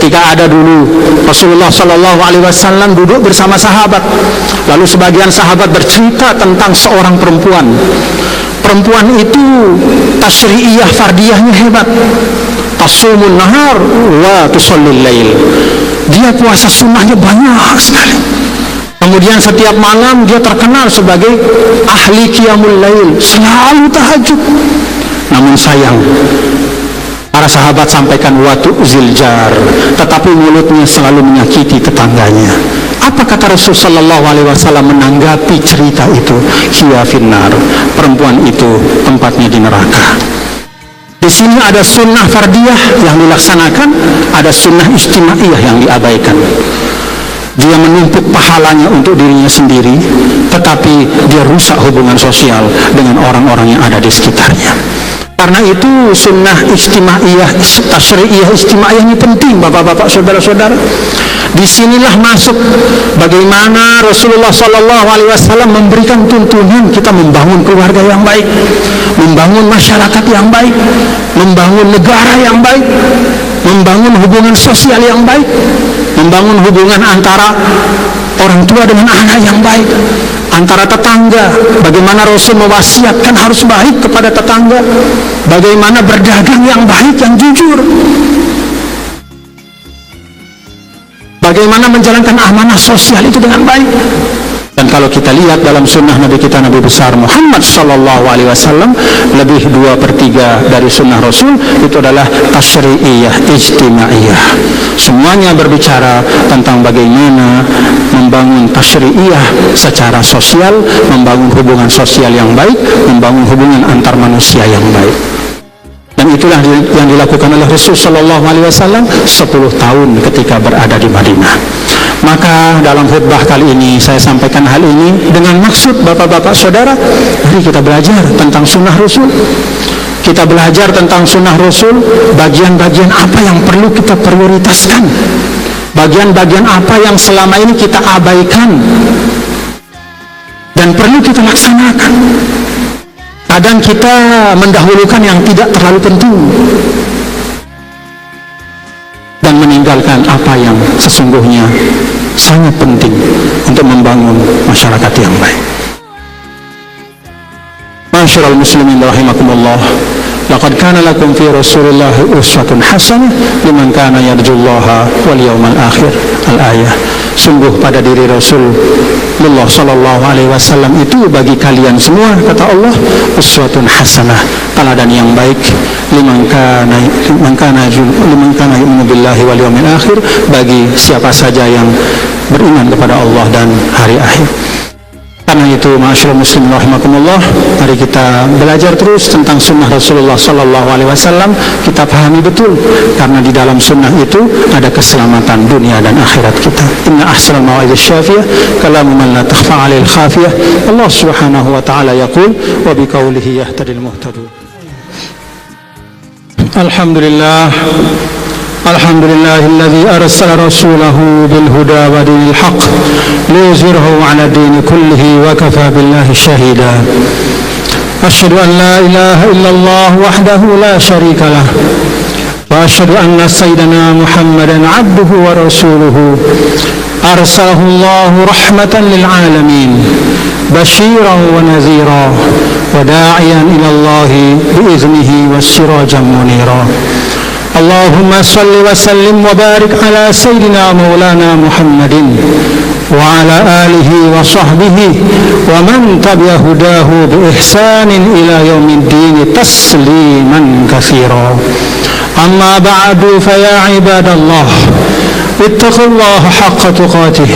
Ketika ada dulu Rasulullah Shallallahu Alaihi Wasallam duduk bersama sahabat, lalu sebagian sahabat bercerita tentang seorang perempuan. Perempuan itu tasyri'iyah fardiyahnya hebat. Tasumun nahar wa tusallil lail. Dia puasa sunnahnya banyak sekali. Kemudian setiap malam dia terkenal sebagai ahli qiyamul lail, selalu tahajud. Namun sayang, para sahabat sampaikan watu ziljar, tetapi mulutnya selalu menyakiti tetangganya. Apa kata Rasul Sallallahu Alaihi Wasallam menanggapi cerita itu? Hiya finnar, perempuan itu tempatnya di neraka. Di sini ada sunnah fardiyah yang dilaksanakan, ada sunnah istimaiyah yang diabaikan. Dia menumpuk pahalanya untuk dirinya sendiri, tetapi dia rusak hubungan sosial dengan orang-orang yang ada di sekitarnya. Karena itu sunnah istimaiyah, tasyri'iyah istimaiyah ini penting, bapak-bapak, saudara-saudara. Disinilah masuk bagaimana Rasulullah Sallallahu Alaihi Wasallam memberikan tuntunan kita membangun keluarga yang baik, membangun masyarakat yang baik, membangun negara yang baik, membangun hubungan sosial yang baik, membangun hubungan antara orang tua dengan anak yang baik, antara tetangga. Bagaimana Rasul mewasiatkan harus baik kepada tetangga, bagaimana berdagang yang baik, yang jujur, bagaimana menjalankan amanah sosial itu dengan baik. Dan kalau kita lihat dalam sunnah Nabi kita, Nabi besar Muhammad Sallallahu Alaihi Wasallam, lebih 2/3 dari sunnah Rasul itu adalah tasyri'iyah ijtimaiyah. Semuanya berbicara tentang bagaimana membangun tasyri'iyah secara sosial, membangun hubungan sosial yang baik, membangun hubungan antar manusia yang baik. Dan itulah yang dilakukan oleh Rasul Sallallahu Alaihi Wasallam 10 tahun ketika berada di Madinah. Maka dalam khutbah kali ini saya sampaikan hal ini dengan maksud bapak-bapak saudara, mari kita belajar tentang sunnah Rasul. Kita belajar tentang sunnah Rasul, bagian-bagian apa yang perlu kita prioritaskan, bagian-bagian apa yang selama ini kita abaikan dan perlu kita laksanakan. Kadang kita mendahulukan yang tidak terlalu penting dan meninggalkan apa yang sesungguhnya sangat penting untuk membangun masyarakat yang baik. Ma'asyiral muslimin rahimakumullah, laqad kana lakum fi Rasulillahi uswatun hasanah liman kana yarjullaha wal yawmal akhir. Al-ayah. Sungguh pada diri Rasulullah Sallallahu Alaihi Wasallam itu bagi kalian semua, kata Allah, uswatun hasanah, teladan yang baik, liman kana yu'minu billahi wal yawmil akhir, bagi siapa saja yang beriman kepada Allah dan hari akhir. Karena itu, ma'asyiral muslimin rahimakumullah, mari kita belajar terus tentang sunnah Rasulullah Sallallahu Alaihi Wasallam. Kita pahami betul, karena di dalam sunnah itu ada keselamatan dunia dan akhirat kita. Inna ahsanal mawa'idz syafiyah kalamu man la takhfa 'alaihil khafiyah. Allah Subhanahu wa taala yaqul wa biqaulihi yahtadil muhtadun. Alhamdulillah, alhamdulillahilladzi arsala rasulahu bil huda wa dinil haqq liyuzhirahu 'ala dini kullihi wa kafa billahi shahida. Asyhadu an la ilaha illallah wahdahu la syarika lah wa asyhadu anna sayyidana Muhammadan 'abduhu wa rasuluhu arsalahu Allahu rahmatan lil alamin basyiran wa nadhira wa da'iyan ila Allah bi iznihi was sirajan munira. Allahumma salli wa sallim wa barik ala sayyidina maulana Muhammadin wa ala alihi wa sahbihi wa man tabi'a hudahu bi ihsanin ila yaumiddin tasliman katsira. Amma ba'du, fa ya ibadallah, ittaqullaha haqqa tuqatih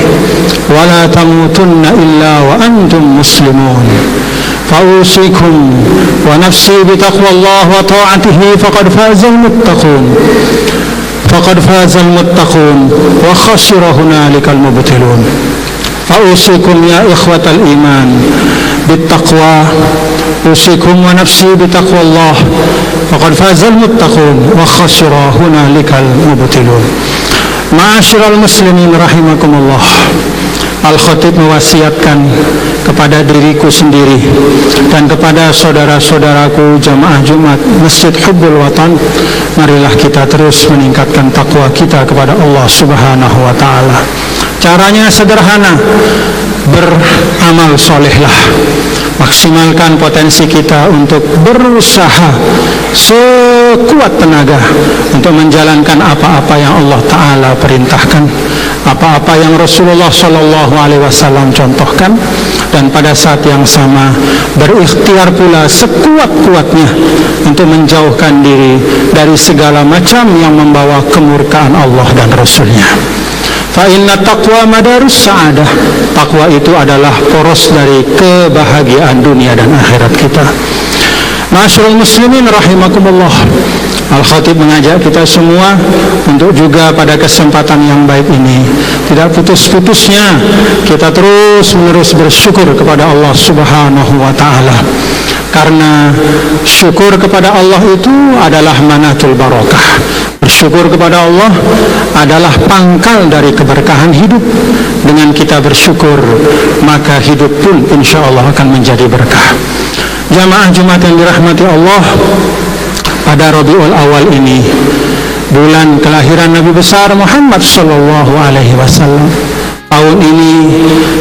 wa la tamutunna illa wa antum muslimun. فأوصيكم ونفسي بتقوى الله وطاعته فقد فاز المتقون وخسر هنالك المبطلون. فأوصيكم يا إخوة الإيمان بالتقوى، أوصيكم ونفسي بتقوى الله فقد فاز المتقون وخسر هنالك المبطلون. معاشر المسلمين رحمكم الله، Al-Khatib mewasiatkan kepada diriku sendiri dan kepada saudara-saudaraku jamaah Jumat Masjid Hubbul Watan, marilah kita terus meningkatkan takwa kita kepada Allah Subhanahu wa taala. Caranya sederhana, beramal solehlah. Maksimalkan potensi kita untuk berusaha sekuat tenaga untuk menjalankan apa-apa yang Allah Ta'ala perintahkan, apa-apa yang Rasulullah Sallallahu Alaihi Wasallam contohkan, dan pada saat yang sama berikhtiar pula sekuat-kuatnya untuk menjauhkan diri dari segala macam yang membawa kemurkaan Allah dan Rasulnya. Fa inna taqwa madarus sa'adah. Takwa itu adalah poros dari kebahagiaan dunia dan akhirat kita. Ma'asyiral muslimin rahimakumullah. Al-Khatib mengajak kita semua untuk juga pada kesempatan yang baik ini tidak putus-putusnya kita terus-menerus bersyukur kepada Allah Subhanahu wa taala. Karena syukur kepada Allah itu adalah manatul barakah. Bersyukur kepada Allah adalah pangkal dari keberkahan hidup. Dengan kita bersyukur, maka hidup pun insya Allah akan menjadi berkah. Jamaah Jumat yang dirahmati Allah, pada Rabiul Awal ini, bulan kelahiran Nabi besar Muhammad Sallallahu Alaihi Wasallam, tahun ini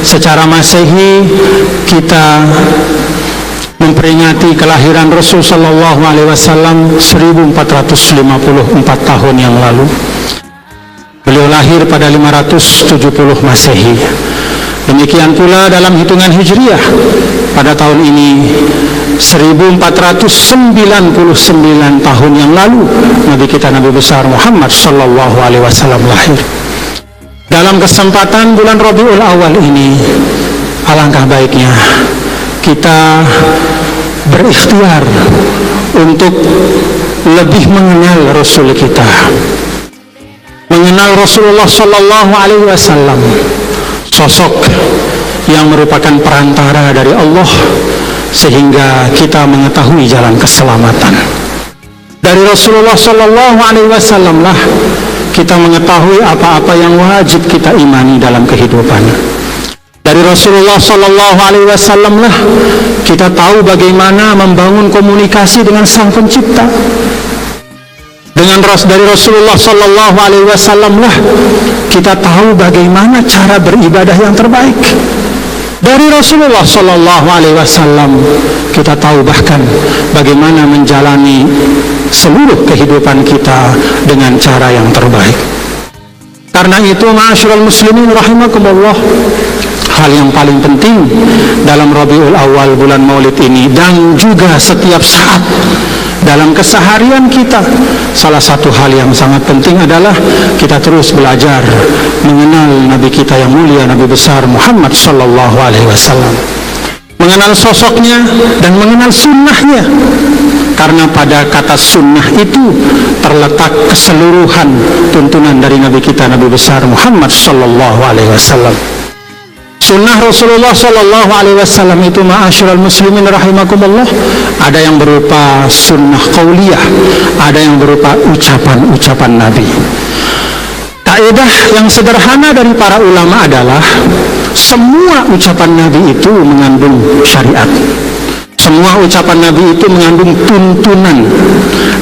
secara Masehi kita memperingati kelahiran Rasul Sallallahu Alaihi Wasallam 1454 tahun yang lalu. Beliau lahir pada 570 Masehi. Demikian pula dalam hitungan Hijriah, pada tahun ini 1499 tahun yang lalu Nabi kita Nabi besar Muhammad Sallallahu Alaihi Wasallam lahir. Dalam kesempatan bulan Rabiul Awal ini, alangkah baiknya kita berikhtiar untuk lebih mengenal Rasul kita, mengenal Rasulullah Sallallahu Alaihi Wasallam, sosok yang merupakan perantara dari Allah sehingga kita mengetahui jalan keselamatan. Dari Rasulullah Sallallahu Alaihi Wasallam lah kita mengetahui apa-apa yang wajib kita imani dalam kehidupan. Dari Rasulullah Sallallahu Alaihi Wasallam lah kita tahu bagaimana membangun komunikasi dengan Sang Pencipta. Dari Rasulullah Sallallahu Alaihi Wasallam lah kita tahu bagaimana cara beribadah yang terbaik. Dari Rasulullah Sallallahu Alaihi Wasallam kita tahu bahkan bagaimana menjalani seluruh kehidupan kita dengan cara yang terbaik. Karena itu, ma'asyiral muslimin rahimakumullah, hal yang paling penting dalam Rabiul Awal bulan Maulid ini dan juga setiap saat dalam keseharian kita, salah satu hal yang sangat penting adalah kita terus belajar mengenal Nabi kita yang mulia, Nabi besar Muhammad Sallallahu Alaihi Wasallam, mengenal sosoknya dan mengenal sunnahnya. Karena pada kata sunnah itu terletak keseluruhan tuntunan dari Nabi kita Nabi besar Muhammad Sallallahu Alaihi Wasallam. Sunnah Rasulullah Sallallahu Alaihi Wasallam itu, ma'asyiral muslimin rahimakumullah, ada yang berupa sunnah qauliyah, ada yang berupa ucapan-ucapan Nabi. Kaidah yang sederhana dari para ulama adalah semua ucapan Nabi itu mengandung syariat. Semua ucapan Nabi itu mengandung tuntunan.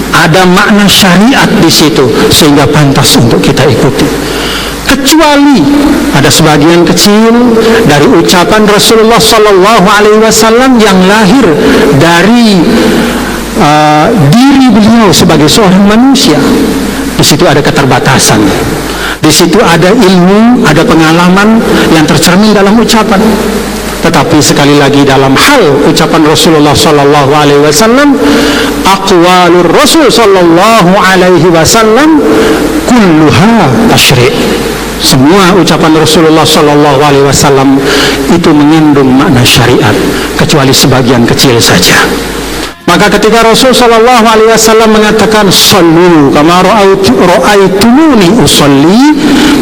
Ada makna syariat di situ sehingga pantas untuk kita ikuti. Kecuali ada sebagian kecil dari ucapan Rasulullah Sallallahu Alaihi Wasallam yang lahir dari diri beliau sebagai seorang manusia. Di situ ada keterbatasan. Di situ ada ilmu, ada pengalaman yang tercermin dalam ucapan. Tetapi sekali lagi dalam hal ucapan Rasulullah Sallallahu Alaihi Wasallam, aqwalur Rasul Sallallahu Alaihi Wasallam kulluha tasyri'. Semua ucapan Rasulullah Sallallahu Alaihi Wasallam itu mengandung makna syariat, kecuali sebagian kecil saja. Maka ketika Rasul Sallallahu Alaihi Wasallam mengatakan sallu kama ra'aitumuni usolli,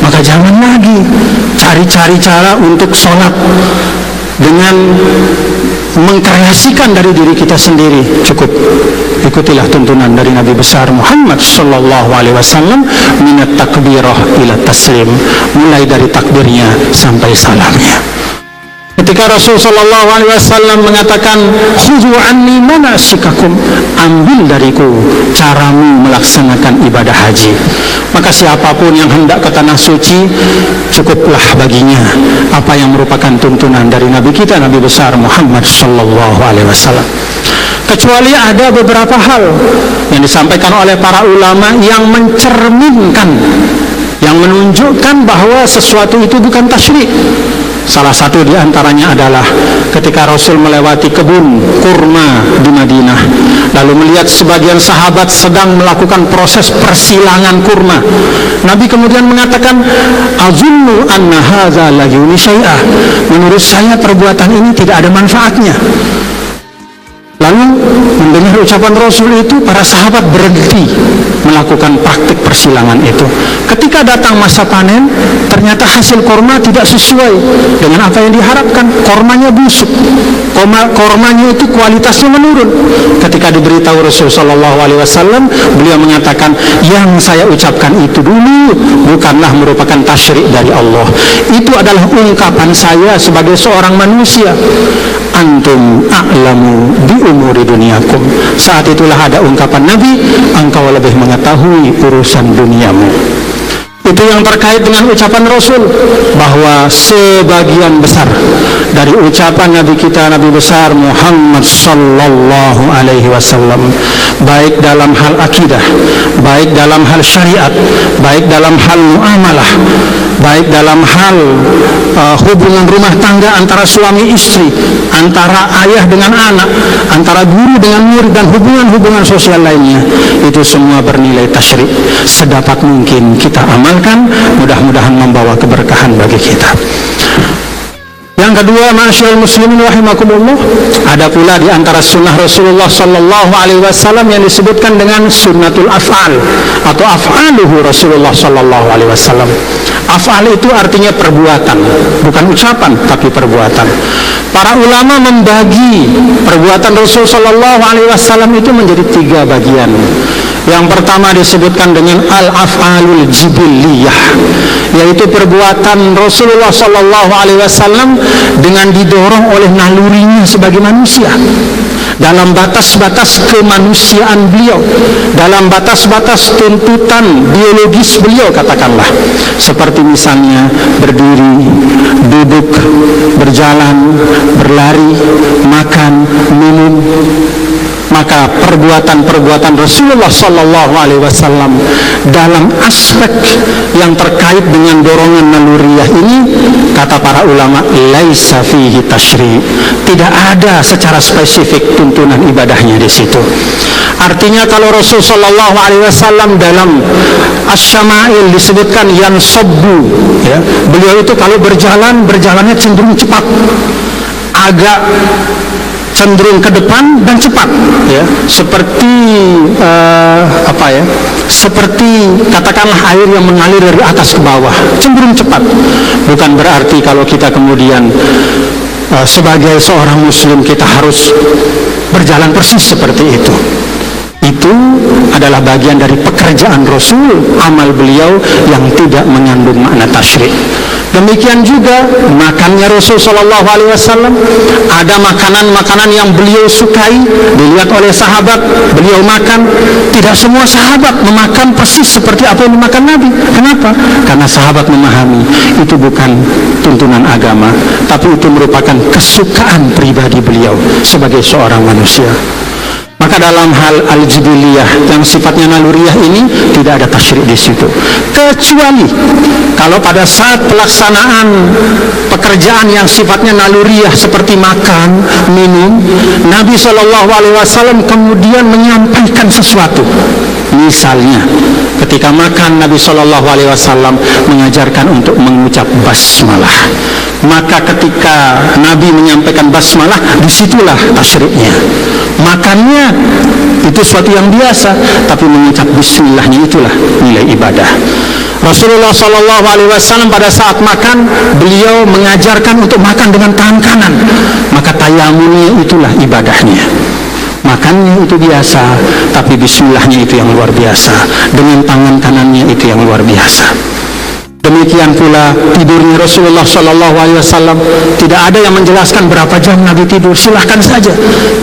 maka jangan lagi cari-cari cara untuk sholat dengan mengkreasikan dari diri kita sendiri. Cukup ikutilah tuntunan dari Nabi besar Muhammad sallallahu alaihi wasallam, minat takbirah ila taslim, mulai dari takbirnya sampai salamnya. Ketika Rasul sallallahu alaihi wasallam mengatakan, khudhu anni manasikakum, ambil dariku caramu melaksanakan ibadah haji, maka siapapun yang hendak ke tanah suci, cukuplah baginya apa yang merupakan tuntunan dari Nabi kita, Nabi besar Muhammad sallallahu alaihi wasallam. Kecuali ada beberapa hal yang disampaikan oleh para ulama yang mencerminkan, yang menunjukkan bahwa sesuatu itu bukan tasyrik. Salah satu di antaranya adalah ketika Rasul melewati kebun kurma di Madinah, lalu melihat sebagian sahabat sedang melakukan proses persilangan kurma. Nabi kemudian mengatakan, azunnu anna hadza la yughni syai'ah, menurut saya perbuatan ini tidak ada manfaatnya. Lalu mendengar ucapan Rasul itu, para sahabat berhenti melakukan praktik persilangan itu. Ketika datang masa panen, ternyata hasil korma tidak sesuai dengan apa yang diharapkan. Kormanya busuk, kormanya itu kualitasnya menurun. Ketika diberitahu Rasul sallallahu alaihi wasallam, beliau mengatakan, yang saya ucapkan itu dulu bukanlah merupakan tasyrik dari Allah. Itu adalah ungkapan saya sebagai seorang manusia. Antum a'lamu bi umuri duniakum. Saat itulah ada ungkapan Nabi, engkau lebih mengetahui urusan duniamu. Itu yang terkait dengan ucapan Rasul, bahwa sebagian besar dari ucapan Nabi kita, Nabi besar Muhammad sallallahu alaihi wasallam, baik dalam hal akidah, baik dalam hal syariat, baik dalam hal muamalah, baik dalam hal hubungan rumah tangga antara suami istri, antara ayah dengan anak, antara guru dengan murid, dan hubungan-hubungan sosial lainnya, itu semua bernilai tasyrik. Sedapat mungkin kita amalkan, mudah-mudahan membawa keberkahan bagi kita. Yang kedua, ma'asyiral muslimin rahimakumullah, ada pula di antara sunnah Rasulullah sallallahu alaihi wasallam yang disebutkan dengan sunnatul af'al atau af'aluhu Rasulullah sallallahu alaihi wasallam. Af'al itu artinya perbuatan, bukan ucapan tapi perbuatan. Para ulama membagi perbuatan Rasul sallallahu alaihi wasallam itu menjadi 3 bagian. Yang pertama disebutkan dengan al-af'alul jibiliyah, yaitu perbuatan Rasulullah sallallahu alaihi wasallam dengan didorong oleh nalurinya sebagai manusia, dalam batas-batas kemanusiaan beliau, dalam batas-batas tuntutan biologis beliau, katakanlah seperti misalnya berdiri, duduk, berjalan, berlari, makan, minum. Maka perbuatan-perbuatan Rasulullah sallallahu alaihi wasallam dalam aspek yang terkait dengan dorongan naluriah ini, kata para ulama, laisa fihi tasyri', tidak ada secara spesifik tuntunan ibadahnya di situ. Artinya kalau Rasul sallallahu alaihi wasallam dalam asy-syama'il disebutkan yansabbu, ya, beliau itu kalau berjalannya cenderung cepat, agak cenderung ke depan dan cepat, ya, seperti seperti katakanlah air yang mengalir dari atas ke bawah, cenderung cepat. Bukan berarti kalau kita kemudian sebagai seorang muslim kita harus berjalan persis seperti itu. Itu adalah bagian dari pekerjaan Rasul, amal beliau yang tidak mengandung makna tasyrik. Demikian juga makannya Rasul sallallahu alaihi wasallam, ada makanan-makanan yang beliau sukai, dilihat oleh sahabat, beliau makan. Tidak semua sahabat memakan persis seperti apa yang dimakan Nabi. Kenapa? Karena sahabat memahami itu bukan tuntunan agama, tapi itu merupakan kesukaan pribadi beliau sebagai seorang manusia. Maka dalam hal al-jibiliyah yang sifatnya naluriah ini tidak ada tasyrik di situ, kecuali kalau pada saat pelaksanaan pekerjaan yang sifatnya naluriah seperti makan, minum, Nabi SAW kemudian menyampaikan sesuatu. Misalnya ketika makan, Nabi SAW mengajarkan untuk mengucap basmalah. Maka ketika Nabi menyampaikan basmalah, disitulah tasyriknya. Makannya itu suatu yang biasa, tapi mengucap bismillahnya itulah nilai ibadah. Rasulullah Shallallahu Alaihi Wasallam pada saat makan, beliau mengajarkan untuk makan dengan tangan kanan. Maka tayamunnya itulah ibadahnya. Makannya itu biasa, tapi bismillahnya itu yang luar biasa. Dengan tangan kanannya itu yang luar biasa. Demikian pula tidurnya Rasulullah Shallallahu Alaihi Wasallam. Tidak ada yang menjelaskan berapa jam Nabi tidur. Silahkan saja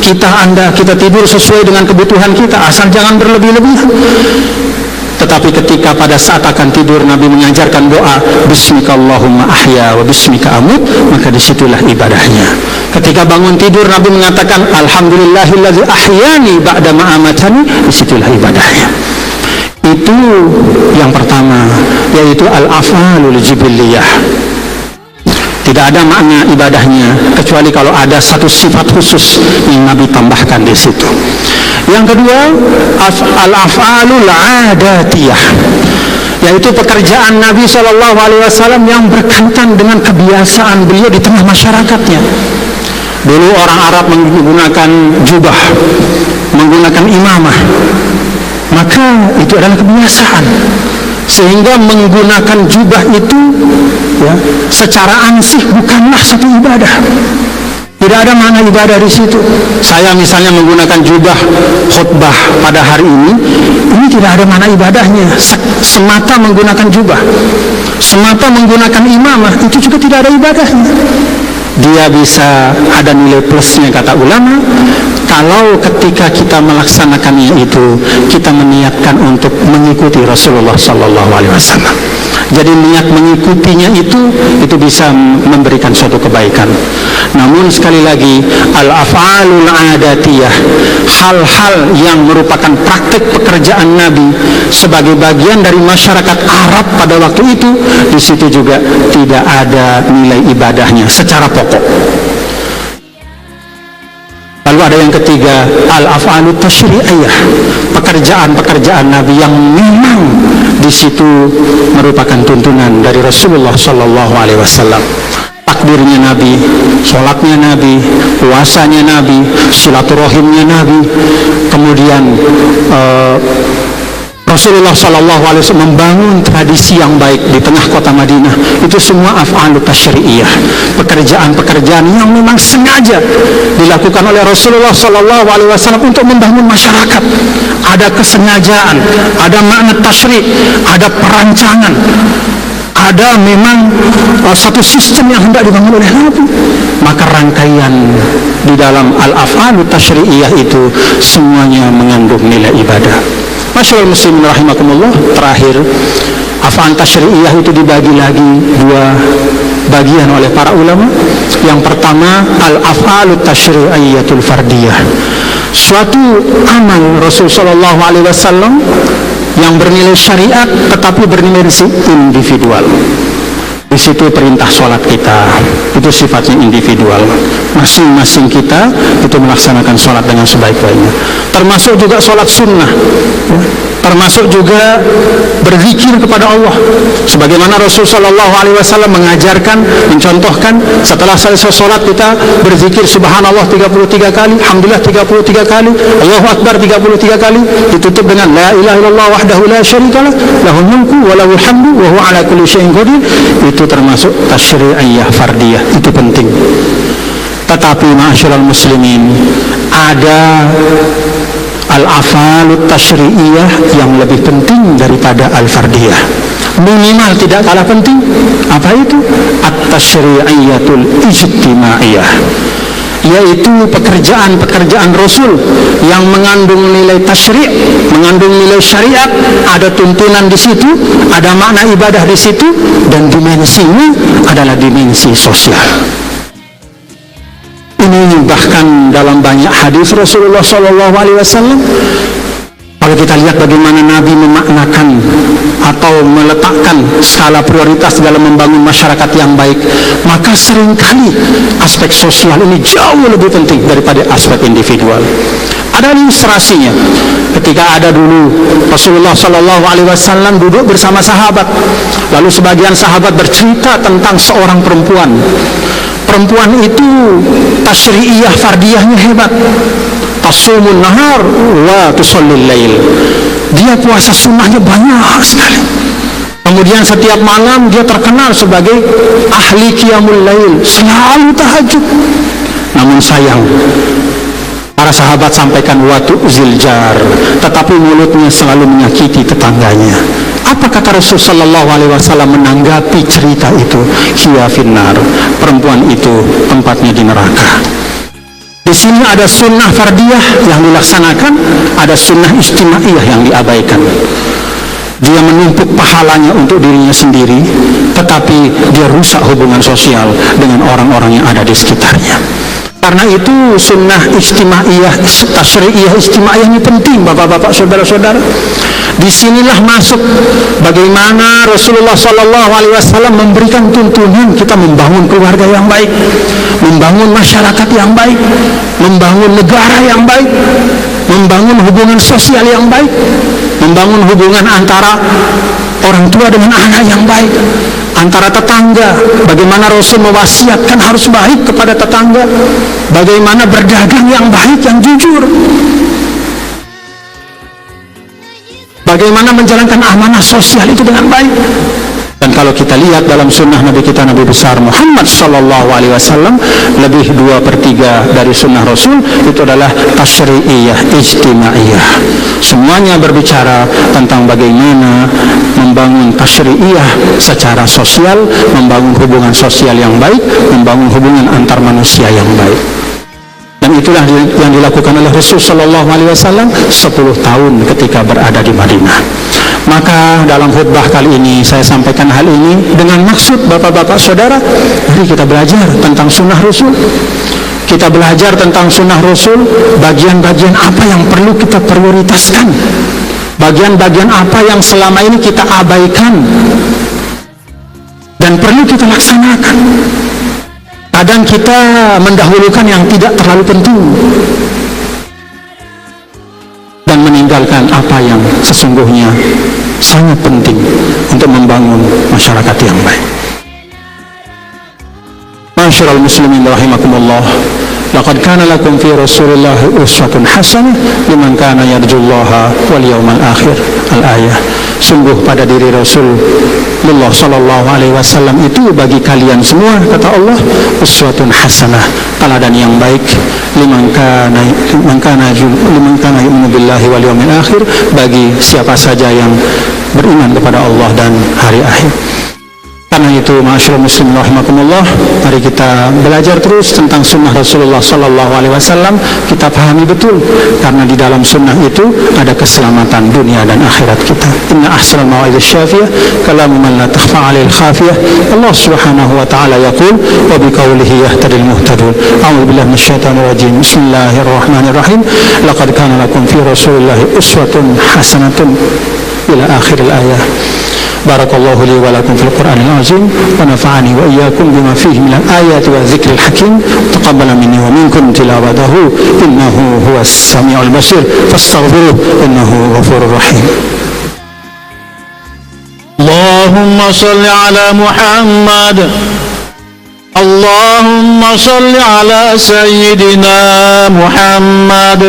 kita tidur sesuai dengan kebutuhan kita, asal jangan berlebih-lebihan. Tetapi ketika pada saat akan tidur Nabi mengajarkan doa Bismika Allahumma ahya wa bismika amut, maka disitulah ibadahnya. Ketika bangun tidur Nabi mengatakan Alhamdulillahilladzi ahyani ba'da ma amatani, disitulah ibadahnya. Itu yang pertama, yaitu al-af'alul jibilliyah. Tidak ada makna ibadahnya kecuali kalau ada satu sifat khusus yang Nabi tambahkan di situ. Yang kedua, al-af'alul adatiyah, yaitu pekerjaan Nabi Shallallahu Alaihi Wasallam yang berkaitan dengan kebiasaan beliau di tengah masyarakatnya. Dulu orang Arab menggunakan jubah, menggunakan imamah, maka itu adalah kebiasaan. Sehingga menggunakan jubah itu ya, secara ansih bukanlah satu ibadah. Tidak ada makna ibadah di situ. Saya misalnya menggunakan jubah khutbah pada hari ini tidak ada makna ibadahnya. Semata menggunakan jubah, semata menggunakan imamah, itu juga tidak ada ibadahnya. Dia bisa ada nilai plusnya kata ulama kalau ketika kita melaksanakannya itu kita meniatkan untuk mengikuti Rasulullah Sallallahu Alaihi Wasallam. Jadi niat mengikutinya itu bisa memberikan suatu kebaikan. Namun sekali lagi al-af'alul adatiyah, hal-hal yang merupakan praktik pekerjaan Nabi sebagai bagian dari masyarakat Arab pada waktu itu, di situ juga tidak ada nilai ibadahnya secara pokok. Lalu ada yang ketiga, al-af'alut tasyri'iyah, pekerjaan-pekerjaan Nabi yang memang di situ merupakan tuntunan dari Rasulullah Sallallahu Alaihi Wasallam. Takbirnya Nabi, sholatnya Nabi, puasanya Nabi, silaturahimnya Nabi, kemudian Rasulullah Shallallahu Alaihi Wasallam membangun tradisi yang baik di tengah kota Madinah. Itu semua af'alut tasyri'iyah, pekerjaan-pekerjaan yang memang sengaja dilakukan oleh Rasulullah Shallallahu Alaihi Wasallam untuk membangun masyarakat. Ada kesengajaan, ada makna tasyri', ada perancangan, ada memang satu sistem yang hendak dibangun oleh Nabi. Maka rangkaian di dalam al-af'alut tasyri'iyah itu semuanya mengandung nilai ibadah. Masyaallah muslimin rahimakumullah. Terakhir, af'al tasyri'iyah itu dibagi lagi dua bagian oleh para ulama. Yang pertama, al-af'alut tasyri'iyatul fardiyah, suatu amal Rasul Sallallahu Alaihi Wasallam yang bernilai syariat tetapi berdimensi individual. Di situ perintah sholat kita itu sifatnya individual. Masing-masing kita itu melaksanakan sholat dengan sebaik-baiknya. Termasuk juga sholat sunnah, ya. Termasuk juga berzikir kepada Allah. Sebagaimana Rasul Sallallahu Alaihi Wasallam mengajarkan, mencontohkan, setelah selesai sholat kita berzikir Subhanallah 33 kali, Alhamdulillah 33 kali, Allahu Akbar 33 kali, ditutup dengan La ilaha illallah wahdahu la syarikalah, lahul mulku wa lahul hamdu wa huwa ala kulli syai'in qadir. Itu termasuk tasyri'iyah fardiyah, itu penting. Tetapi ma'asyiral muslimin, ada al-af'alut tasyri'iyah yang lebih penting daripada al-fardiyah. Minimal tidak kalah penting. Apa itu? At-tasyri'iyatul ijtima'iyah, yaitu pekerjaan-pekerjaan Rasul yang mengandung nilai tasyri', mengandung nilai syariat, ada tuntunan di situ, ada makna ibadah di situ, dan dimensinya adalah dimensi sosial. Ini bahkan dalam banyak hadis Rasulullah Shallallahu Alaihi Wasallam. Kalau kita lihat bagaimana Nabi memaknakan atau meletakkan skala prioritas dalam membangun masyarakat yang baik, maka seringkali aspek sosial ini jauh lebih penting daripada aspek individual. Ada ilustrasinya. Ketika ada dulu Rasulullah Shallallahu Alaihi Wasallam duduk bersama sahabat, lalu sebagian sahabat bercerita tentang seorang perempuan. Perempuan itu tasyri'iyah fardiyahnya hebat. Tasumun nahar wa tusallil lail. Dia puasa sunnahnya banyak sekali. Kemudian setiap malam dia terkenal sebagai ahli qiyamul lail, selalu tahajud. Namun sayang, para sahabat sampaikan watu ziljar, tetapi mulutnya selalu menyakiti tetangganya. Apa kata Rasul sallallahu alaihi wasallam menanggapi cerita itu? Hiya finnar, perempuan itu tempatnya di neraka. Di sini ada sunnah fardiyah yang dilaksanakan, ada sunnah istimaiyah yang diabaikan. Dia menumpuk pahalanya untuk dirinya sendiri, tetapi dia rusak hubungan sosial dengan orang-orang yang ada di sekitarnya. Karena itu sunnah istimaiyah, tasyri'iyah istimaiyah ini penting, bapak-bapak, saudara-saudara. Disinilah masuk bagaimana Rasulullah SAW memberikan tuntunan kita membangun keluarga yang baik, membangun masyarakat yang baik, membangun negara yang baik, membangun hubungan sosial yang baik, membangun hubungan antara orang tua dengan anak yang baik, antara tetangga. Bagaimana Rasul mewasiatkan harus baik kepada tetangga, bagaimana berdagang yang baik, yang jujur, bagaimana menjalankan amanah sosial itu dengan baik. Dan kalau kita lihat dalam sunnah Nabi kita, Nabi besar Muhammad sallallahu alaihi wasallam, lebih 2/3 dari sunnah Rasul itu adalah tasyri'iyah ijtimaiyah. Semuanya berbicara tentang bagaimana membangun tasyri'iyah secara sosial, membangun hubungan sosial yang baik, membangun hubungan antar manusia yang baik. Dan itulah yang dilakukan oleh Rasul sallallahu alaihi wasallam 10 tahun ketika berada di Madinah. Maka dalam khutbah kali ini saya sampaikan hal ini dengan maksud bapak-bapak saudara, mari kita belajar tentang sunnah Rasul. Kita belajar tentang sunnah Rasul, bagian-bagian apa yang perlu kita prioritaskan, bagian-bagian apa yang selama ini kita abaikan dan perlu kita laksanakan. Kadang kita mendahulukan yang tidak terlalu penting dan meninggalkan apa yang sesungguhnya sangat penting untuk membangun masyarakat yang baik. Ma'asyiral muslimin rahimakumullah, laqad kana lakum fi Rasulillahi uswatun hasanah liman kana yarjullaha wal yawmal akhir. Al-ayah. Sungguh pada diri Rasulullah sallallahu alaihi wasallam itu bagi kalian semua, kata Allah, uswatun hasanah, teladan yang baik, liman kana yu'minu billahi wal yawmil akhir, bagi siapa saja yang beriman kepada Allah dan hari akhir. Karena itu, ma'asyiral muslimin rahimakumullah, mari kita belajar terus tentang sunnah Rasulullah sallallahu alaihi wasallam. Kita pahami betul, karena di dalam sunnah itu ada keselamatan dunia dan akhirat kita. Inna ahsanal mawa'idz syafiyah kalamu man la takhfa 'alaihi khafiyah. Allah Subhanahu wa ta'ala yaqul wa biqaulihi yahtadil muhtadun. A'udzu billahi minasyaitonir rajim. Bismillahirrahmanirrahim. Laqad kana lakum fi Rasulillahi uswatun hasanatun ila akhiril ayah. Barakallahu li wa lakum fil Qur'anil azim wa nafa'ani wa iyyakum bima fihi minal ayati wa dzikril hakim. Taqabbala minni wa minkum tilawatahu innahu huwas samiul basir fastaghfiruhu innahu ghafurur rahim. Allahumma shalli ala Muhammad. Allahumma shalli ala sayyidina Muhammad.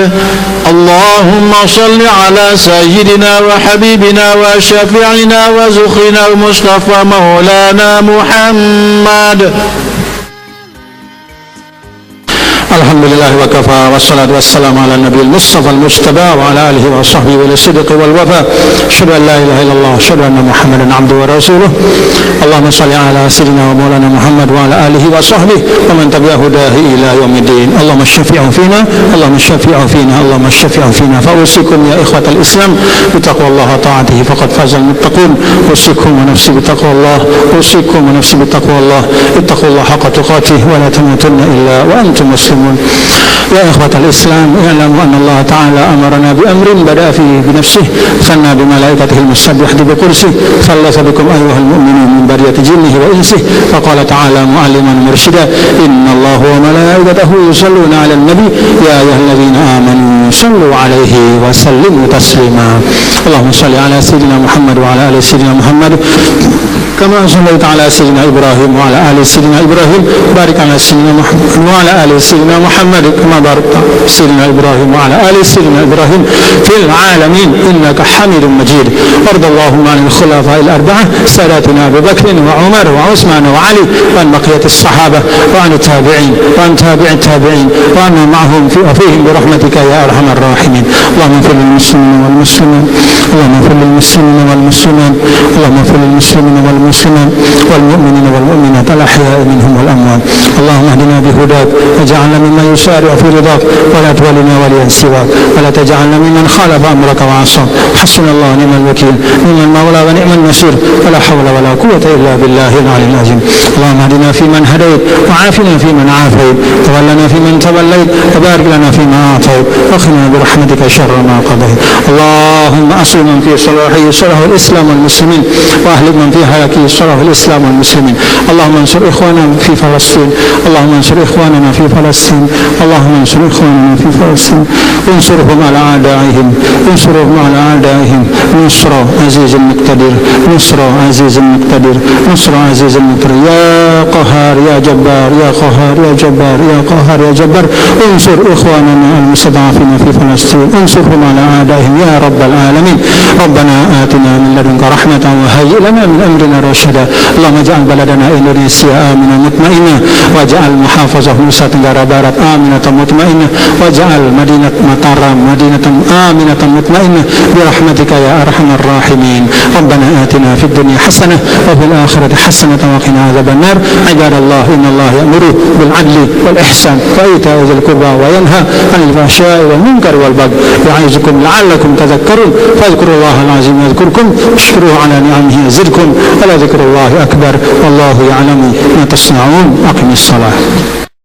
Allahumma shalli ala sayyidina wa habibina wa syafi'ina wa zukhina al-Mustafa maulana Muhammad. Alhamdulillah wa kafa wassalatu wassalamu ala nabiyil mustafa al-mujtaba wa ala alihi wa sahbihi wa sidqi wal wafa. Asyhadu an la ilaha illallah, asyhadu anna Muhammadan abduhu wa rasuluh. Allahumma shalli ala sayyidina wa maulana Muhammad wa ala alihi wa sahbihi wa man tabi'ahu dahi ila yaumiddin. Allahumma syafi'hu fina, Allahumma syafi'hu fina, Allahumma syafi'hu fina. Fa usikum ya ikhwatal Islam bi taqwallahi wa ta'atihi faqad fazal muttaqun. Usikum wa nafsi bi taqwallah, usikum wa nafsi bi taqwallah. Ittaqullaha haqqa tuqatih wa la tamutunna illa wa antum muslimun. يا إخوة الإسلام اعلموا أن الله تعالى أمرنا بأمر بدأ فيه بنفسه ثنى بملائكته المسبحة بقدسه ثلث بكم أيها المؤمنون من برية جنه وإنسه فقال تعالى معلما مرشدا إن الله وملائكته يصلون على النبي يا أيها الذين آمنوا صلوا عليه وسلموا تسليما اللهم صل على سيدنا محمد وعلى آل سيدنا محمد كما صليت على سيدنا إبراهيم وعلى آل سيدنا إبراهيم بارك على سيدنا محمد وعلى آل سيدنا محمد كما باركت على سيدنا إبراهيم وعلى آل سيدنا إبراهيم في العالمين إنك حميد مجيد. وارض اللهم عن الخلفاء الأربعة ساداتنا أبي بكر وعمر وعثمان وعلي وعن بقية الصحابة وعن التابعين وعن تابع التابعين وعنا معهم وفيهم برحمتك يا أرحم الراحمين. اللهم اغفر للمسلمين والمسلمات اللهم اغفر للمسلمين والمسلمات اللهم اغفر للمسلمين والمسلمات والمؤمنين والمؤمنات الأحياء منهم والأموات. اللهم اهدنا بهداك واجعلنا ممن يسارع في رضاك ولا تولنا وليا سواك ولا تجعلنا ممن خالف أمرك وعصاك. حسبنا الله ونعم الوكيل نعم المولى ونعم النصير ولا حول ولا قوة إلا بالله العلي العظيم. اللهم اهدنا فيمن هديت وعافنا فيمن عافيت تولنا فيمن توليت وبارك لنا فيما أعطيت وقنا برحمتك شر ما قضيت. اللهم أصل من في صلاحه صلاح الإسلام والمسلمين وأهلك من في هلاكه صلاح الإسلام والمسلمين. اللهم انصر إخواننا في فلسطين اللهم انصر إخواننا في فلسطين اللهم انصر إخواننا في فلسطين انصرهم على أعدائهم انصرهم على أعدائهم نصر عزيز مقتدر نصر عزيز مقتدر نصر عزيز مقتدر يا قهار يا جبار يا قهار يا جبار يا قهار يا جبار انصر إخواننا المستضعفين في فلسطين انصرهم على أعدائهم يا رب العالمين. ربنا آتنا من لدنك رحمة وهيئ لنا من أمرنا رشدا. اللهم اجعل بلدنا إندونيسيا آمنا مطمئنا واجعل محافظة نوسا تنggara barat آمنة مطمئنة واجعل مدينة مطارام مدينة آمنة مطمئنة برحمتك يا أرحم الراحمين. ربنا آتنا في الدنيا حسنة وفي الآخرة حسنة وقنا عذاب النار. عباد الله إن الله يأمر بالعدل والإحسان وإيتاء ذي القربى وينهى عن الفحشاء والمنكر والبغي يعظكم لعلكم تذكرون. فاذكروا الله العظيم يذكركم واشكروه على نعمه يزدكم ولذكر الله أكبر والله يعلم ما تصنعون. أقم الصلاة.